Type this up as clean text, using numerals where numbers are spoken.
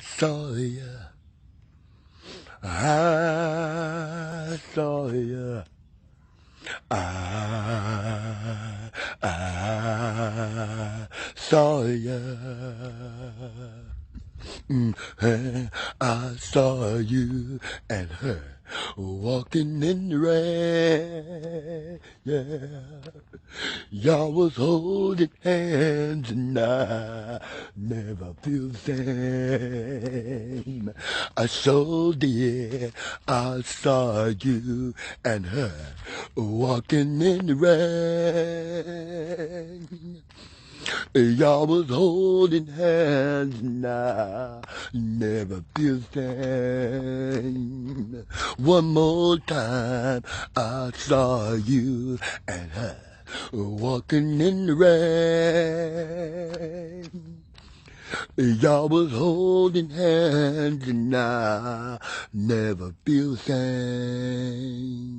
saw ya. I saw ya. I saw ya. I saw you and her walking in the rain. Yeah, y'all was holding hands and I never feel the same. I so did. I saw you and her walking in the rain. Y'all was holding hands and I never feel the same. One more time I saw you and her walking in the rain. Y'all was holding hands and I never feel the same.